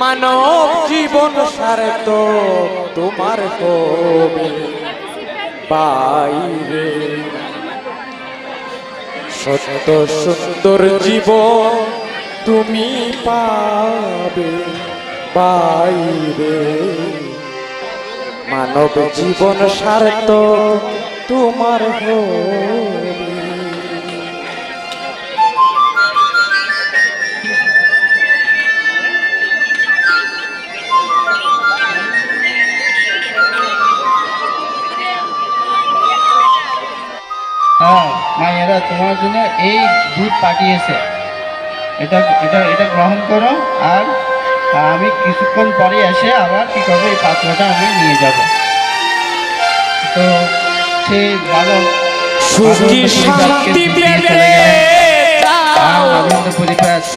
মানব জীবন সার্থক তোমার হবে বাইরে। সত্য সুন্দর জীবন তুমি পাবে বাইরে। মানব জীবন সার্থক তোমার হবে। হ্যাঁ মায়েরা, তোমার জন্য এই দুধ পাঠিয়েছে, এটা এটা এটা গ্রহণ করো। আর আমি কিছুক্ষণ পরে এসে আবার কি করবো, এই পাত্রটা আমি নিয়ে যাব। তো সেই বালক সুখী শান্তি পেলে আর আনন্দ পরিবার